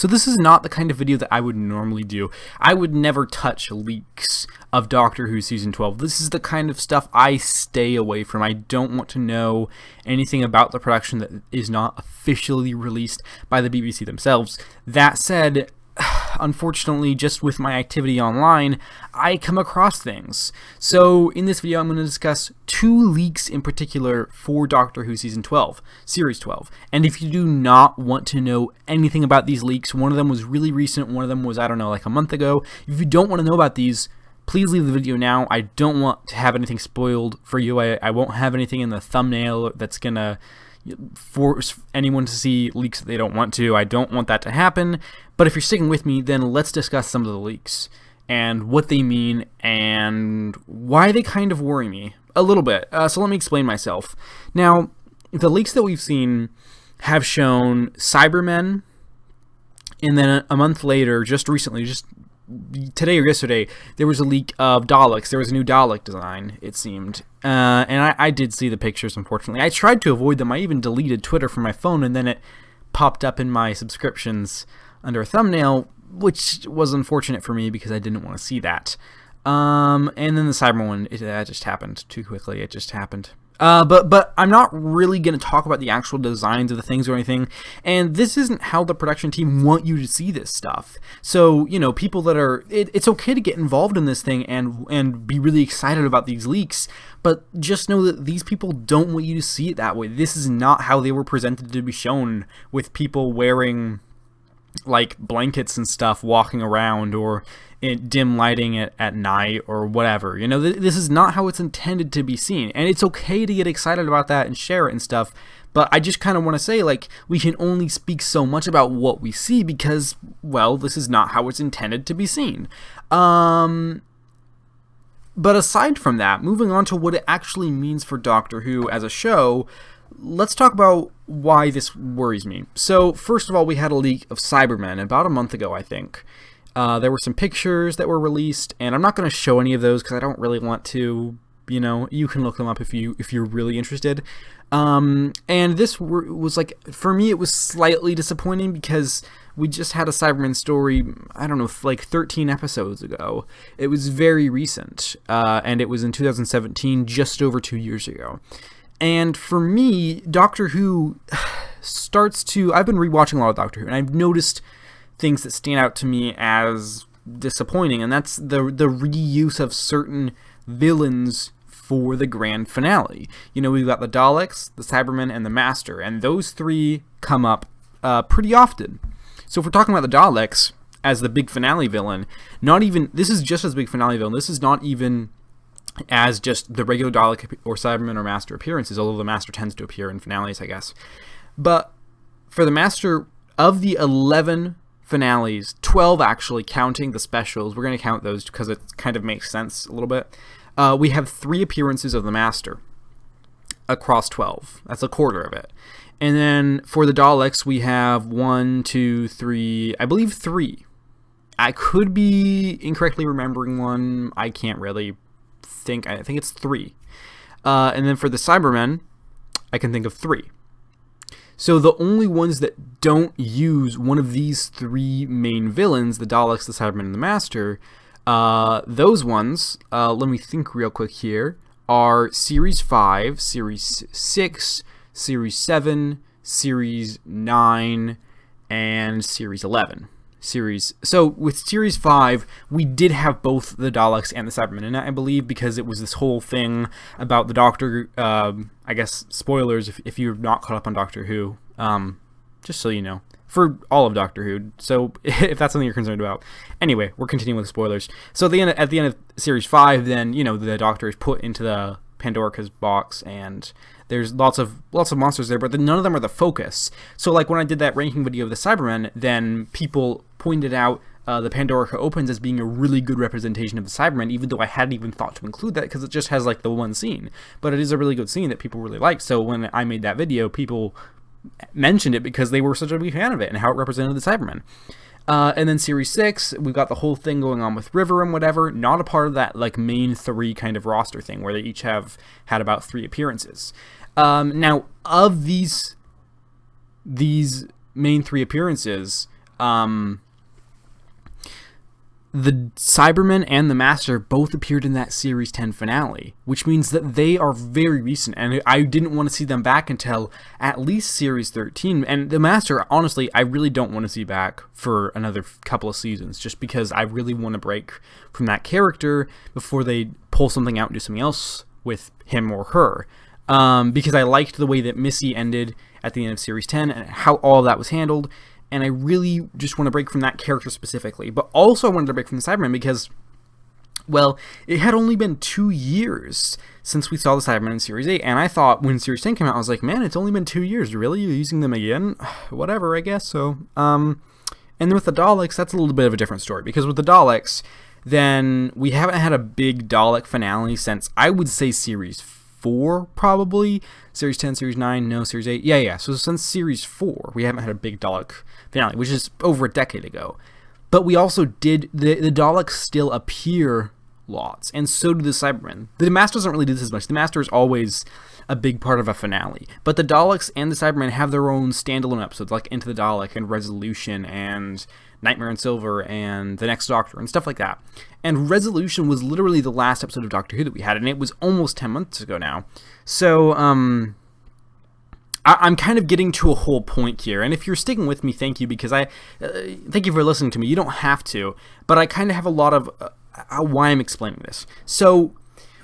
So this is not the kind of video that I would normally do. I would never touch leaks of Doctor Who Season 12. This is the kind of stuff I stay away from. I don't want to know anything about the production that is not officially released by the BBC themselves. That said, unfortunately, just with my activity online, I come across things. So in this video, I'm going to discuss 2 leaks in particular for Doctor Who Season 12, Series 12. And if you do not want to know anything about these leaks, one of them was really recent, one of them was, I don't know, like a month ago. If you don't want to know about these, please leave the video now. I don't want to have anything spoiled for you. I won't have anything in the thumbnail that's going to force anyone to see leaks that they don't want to. I don't want that to happen. But if you're sticking with me, then let's discuss some of the leaks and what they mean and why they kind of worry me a little bit. So let me explain myself. Now, the leaks that we've seen have shown Cybermen, and then a month later, just recently, just today or yesterday, there was a leak of Daleks. There was a new Dalek design, it seemed. And I did see the pictures, unfortunately. I tried to avoid them. I even deleted Twitter from my phone, and then it popped up in my subscriptions under a thumbnail, which was unfortunate for me because I didn't want to see that. And then the Cyber one, that just happened too quickly. It just happened. But I'm not really going to talk about the actual designs of the things or anything, and this isn't how the production team want you to see this stuff. So, you know, people that are, it's okay to get involved in this thing and be really excited about these leaks, but just know that these people don't want you to see it that way. This is not how they were presented to be shown, with people wearing like blankets and stuff walking around, or in dim lighting at night or whatever. You know, this is not how it's intended to be seen, and it's okay to get excited about that and share it and stuff, but I just kind of want to say, like, we can only speak so much about what we see because, well, this is not how it's intended to be seen. But aside from that, moving on to what it actually means for Doctor Who as a show, let's talk about why this worries me. So, first of all, we had a leak of Cybermen about a month ago, I think. There were some pictures that were released, and I'm not going to show any of those because I don't really want to. You know, you can look them up if you're really interested. And this was, like, for me, it was slightly disappointing because we just had a Cyberman story, I don't know, like 13 episodes ago. It was very recent, and it was in 2017, just over 2 years ago. And for me, Doctor Who starts to... I've been rewatching a lot of Doctor Who, and I've noticed things that stand out to me as disappointing, and that's the reuse of certain villains for the grand finale. You know, we've got the Daleks, the Cybermen, and the Master, and those 3 come up pretty often. So if we're talking about the Daleks as the big finale villain, this is just as big finale villain. This is not even as just the regular Dalek or Cyberman or Master appearances, although the Master tends to appear in finales, I guess. But for the Master, of the 11 finales, 12 actually, counting the specials, we're going to count those because it kind of makes sense a little bit. We have 3 appearances of the Master across 12. That's a quarter of it. And then for the Daleks, we have 1, 2, 3, I believe 3. I could be incorrectly remembering one. I can't really think. I think it's 3. And then for the Cybermen, I can think of 3. So the only ones that don't use one of these 3 main villains, the Daleks, the Cybermen, and the Master, those ones, let me think real quick here, are Series 5, Series 6, Series 7, Series 9, and Series 11. So with Series 5, we did have both the Daleks and the Cybermen in it, I believe, because it was this whole thing about the Doctor, I guess, spoilers if you're not caught up on Doctor Who, just so you know, for all of Doctor Who, so if that's something you're concerned about. Anyway, we're continuing with spoilers. So at the end of Series 5, then, you know, the Doctor is put into the Pandorica's box, and there's lots of monsters there, but none of them are the focus. So, like, when I did that ranking video of the Cybermen, then people pointed out the Pandorica opens as being a really good representation of the Cybermen, even though I hadn't even thought to include that because it just has, like, the one scene. But it is a really good scene that people really liked, so when I made that video, people mentioned it because they were such a big fan of it and how it represented the Cybermen. And then Series 6, we've got the whole thing going on with River and whatever, not a part of that, like, main 3 kind of roster thing where they each have had about 3 appearances. Now, of these main 3 appearances, the Cybermen and the Master both appeared in that Series 10 finale, which means that they are very recent, and I didn't want to see them back until at least Series 13. And the Master, honestly, I really don't want to see back for another couple of seasons, just because I really want to break from that character before they pull something out and do something else with him or her. Because I liked the way that Missy ended at the end of Series 10 and how all of that was handled. And I really just want to break from that character specifically. But also I wanted to break from the Cybermen because, well, it had only been 2 years since we saw the Cybermen in Series 8. And I thought when Series 10 came out, I was like, man, it's only been 2 years. Really? You're using them again? Whatever, I guess so. And then with the Daleks, that's a little bit of a different story. Because with the Daleks, then we haven't had a big Dalek finale since, I would say, Series 4, probably. Series 10, Series 9, no, Series 8. Yeah. So since Series 4, we haven't had a big Dalek finale, which is over a decade ago. But we also did, the Daleks still appear lots, and so do the Cybermen. The Master doesn't really do this as much. The Master is always a big part of a finale. But the Daleks and the Cybermen have their own standalone episodes, like Into the Dalek and Resolution and Nightmare in Silver and The Next Doctor and stuff like that. And Resolution was literally the last episode of Doctor Who that we had, and it was almost 10 months ago now. So, I'm kind of getting to a whole point here, and if you're sticking with me, thank you, because thank you for listening to me. You don't have to, but I kind of have a lot of why I'm explaining this. So,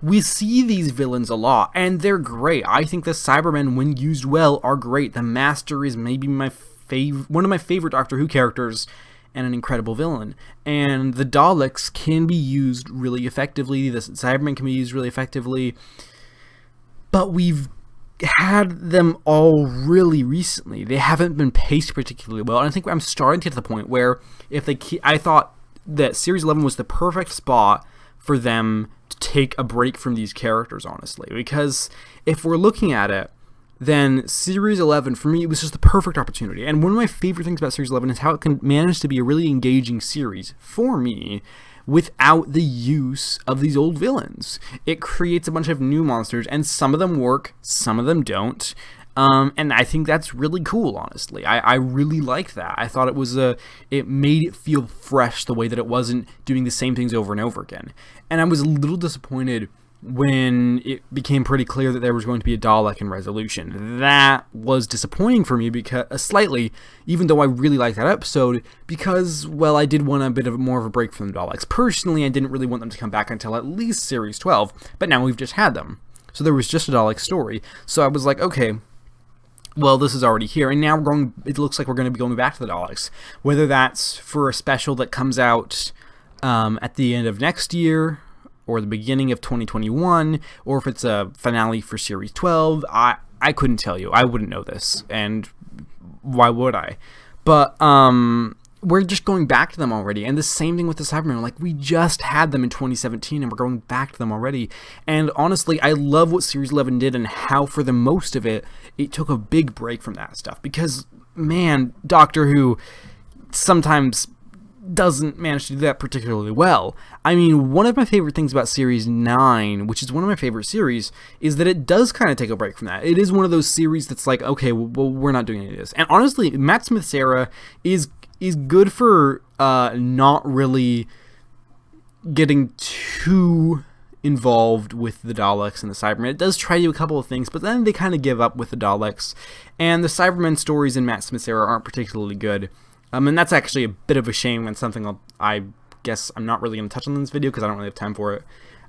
we see these villains a lot, and they're great. I think the Cybermen, when used well, are great. The Master is maybe one of my favorite Doctor Who characters, and an incredible villain. And the Daleks can be used really effectively. The Cybermen can be used really effectively. But we've had them all really recently. They haven't been paced particularly well. And I think I'm starting to get to the point where I thought that Series 11 was the perfect spot for them to take a break from these characters, honestly. Because if we're looking at it, then Series 11, for me, it was just the perfect opportunity. And one of my favorite things about Series 11 is how it can manage to be a really engaging series, for me, without the use of these old villains. It creates a bunch of new monsters, and some of them work, some of them don't. And I think that's really cool, honestly. I really liked that. I thought it made it feel fresh the way that it wasn't doing the same things over and over again. And I was a little disappointed when it became pretty clear that there was going to be a Dalek in Resolution. That was disappointing for me, because slightly, even though I really liked that episode, because, well, I did want a bit of more of a break from the Daleks. Personally, I didn't really want them to come back until at least Series 12, but now we've just had them. So there was just a Dalek story. So I was like, okay, well, this is already here, and now it looks like we're going to be going back to the Daleks. Whether that's for a special that comes out at the end of next year, or the beginning of 2021, or if it's a finale for Series 12, I couldn't tell you. I wouldn't know this, and why would I? But we're just going back to them already, and the same thing with the Cybermen. Like, we just had them in 2017, and we're going back to them already. And honestly, I love what Series 11 did, and how for the most of it, it took a big break from that stuff. Because, man, Doctor Who sometimes doesn't manage to do that particularly well. I mean, one of my favorite things about Series 9, which is one of my favorite series, is that it does kind of take a break from that. It is one of those series that's like, okay, well, we're not doing any of this. And honestly, Matt Smith's era is good for not really getting too involved with the Daleks and the Cybermen. It does try to do a couple of things, but then they kind of give up with the Daleks. And the Cybermen stories in Matt Smith's era aren't particularly good. And that's actually a bit of a shame, and something I guess I'm not really going to touch on in this video because I don't really have time for it.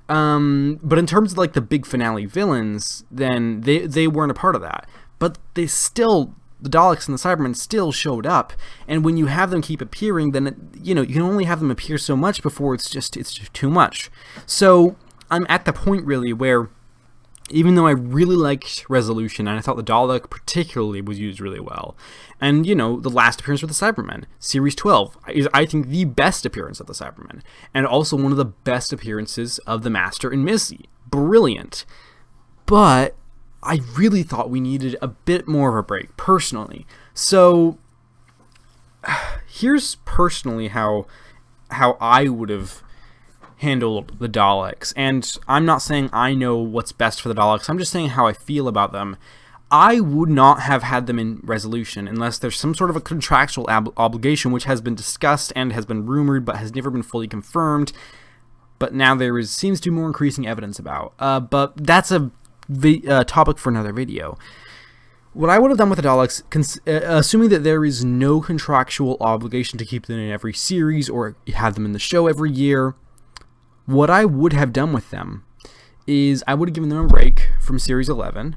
But in terms of like the big finale villains, then they weren't a part of that. But the Daleks and the Cybermen still showed up, and when you have them keep appearing, then you can only have them appear so much before it's just too much. So I'm at the point really where, even though I really liked Resolution, and I thought the Dalek particularly was used really well, and, the last appearance with the Cybermen, Series 12, is, I think, the best appearance of the Cybermen, and also one of the best appearances of the Master and Missy. Brilliant. But I really thought we needed a bit more of a break, personally. So, here's personally how I would have handled the Daleks. And I'm not saying I know what's best for the Daleks. I'm just saying how I feel about them. I would not have had them in resolution unless there's some sort of a contractual obligation, which has been discussed and has been rumored but has never been fully confirmed. But now there seems to be more increasing evidence about. But that's a topic for another video. What I would have done with the Daleks, assuming that there is no contractual obligation to keep them in every series or have them in the show every year, what I would have done with them is I would have given them a break from Series 11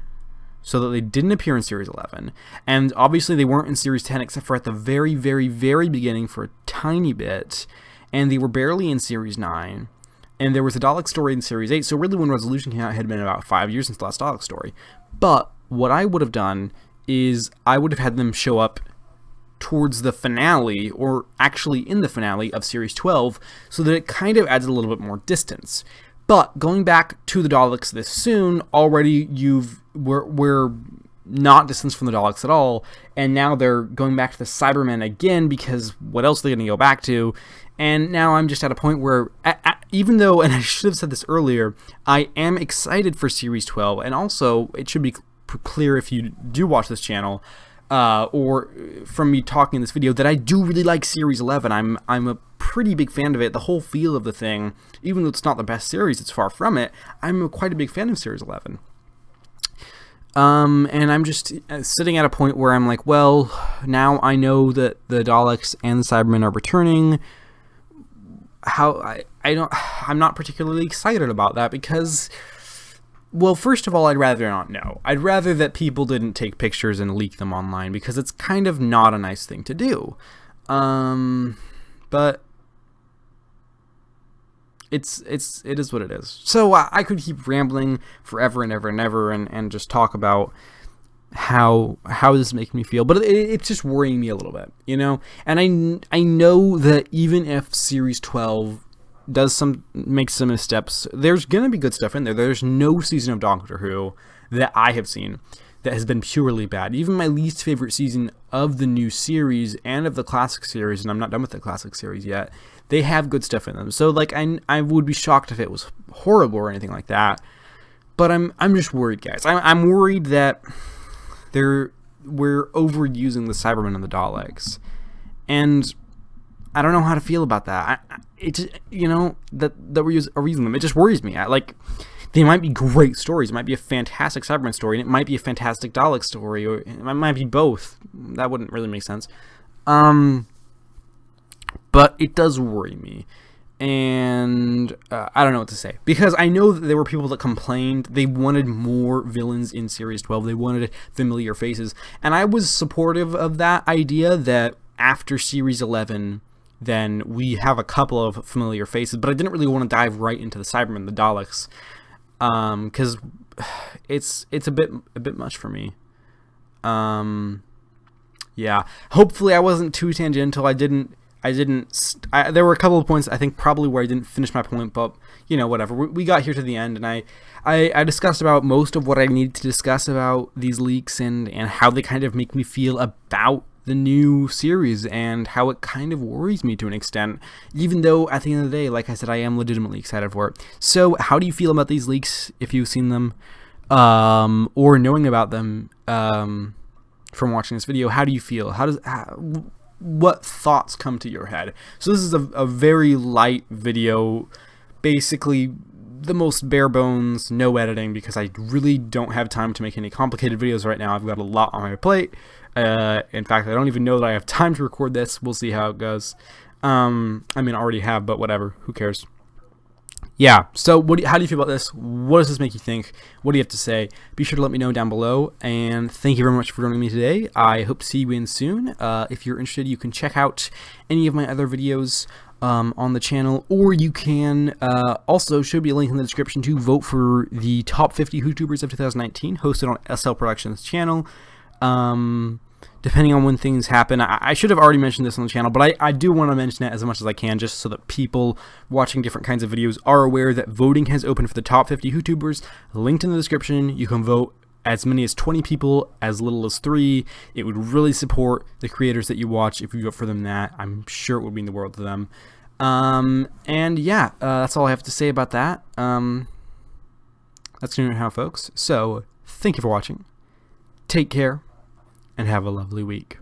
so that they didn't appear in Series 11. And obviously they weren't in Series 10 except for at the very, very, very beginning for a tiny bit. And they were barely in Series 9. And there was a Dalek story in Series 8. So really when Resolution came out, it had been about 5 years since the last Dalek story. But what I would have done is I would have had them show up towards the finale, or actually in the finale of Series 12, so that it kind of adds a little bit more distance. But going back to the Daleks this soon, already we're not distanced from the Daleks at all, and now they're going back to the Cybermen again, because what else are they going to go back to? And now I'm just at a point where, even though, and I should have said this earlier, I am excited for Series 12, and also, it should be clear if you do watch this channel, or from me talking in this video, that I do really like Series 11. I'm a pretty big fan of it. The whole feel of the thing, even though it's not the best series, it's far from it. I'm quite a big fan of Series 11. And I'm just sitting at a point where I'm like, well, now I know that the Daleks and the Cybermen are returning. I'm not particularly excited about that because, well, first of all, I'd rather not know. I'd rather that people didn't take pictures and leak them online because it's kind of not a nice thing to do. But it is what it is. So I could keep rambling forever and ever and ever and just talk about how this is making me feel, but it's just worrying me a little bit, you know. And I know that even if Series 12 makes some missteps, there's gonna be good stuff in there. There's no season of Doctor Who that I have seen that has been purely bad. Even my least favorite season of the new series and of the classic series, and I'm not done with the classic series yet, they have good stuff in them. So like I would be shocked if it was horrible or anything like that. But I'm just worried, guys. I'm worried that we're overusing the Cybermen and the Daleks, and I don't know how to feel about that. You know, that we're using them. It just worries me. They might be great stories. It might be a fantastic Cyberman story, and it might be a fantastic Dalek story, or it might be both. That wouldn't really make sense. But it does worry me. And I don't know what to say, because I know that there were people that complained they wanted more villains in Series 12. They wanted familiar faces, and I was supportive of that idea, that after Series 11 then we have a couple of familiar faces, but I didn't really want to dive right into the Cybermen, the Daleks, because it's a bit much for me. Yeah, hopefully I wasn't too tangential. There were a couple of points I think probably where I didn't finish my point, but you know, whatever. We got here to the end, and I discussed about most of what I needed to discuss about these leaks and how they kind of make me feel about the new series and how it kind of worries me to an extent, even though at the end of the day, like I said, I am legitimately excited for it. So how do you feel about these leaks if you've seen them, or knowing about them from watching this video? How do you feel? What thoughts come to your head? So this is a very light video, basically the most bare bones, no editing, because I really don't have time to make any complicated videos right now. I've got a lot on my plate. In fact, I don't even know that I have time to record this. We'll see how it goes. I mean, I already have, but whatever. Who cares? Yeah, so how do you feel about this? What does this make you think? What do you have to say? Be sure to let me know down below, and thank you very much for joining me today. I hope to see you in soon. If you're interested, you can check out any of my other videos on the channel, or you can also, should be a link in the description to vote for the top 50 YouTubers of 2019, hosted on SL Productions channel. Depending on when things happen. I should have already mentioned this on the channel, but I do want to mention it as much as I can, just so that people watching different kinds of videos are aware that voting has opened for the top 50 YouTubers. Linked in the description. You can vote as many as 20 people, as little as 3. It would really support the creators that you watch if you vote for them. That I'm sure it would mean the world to them. And yeah, that's all I have to say about that. That's gonna be how, folks. So thank you for watching. Take care and have a lovely week.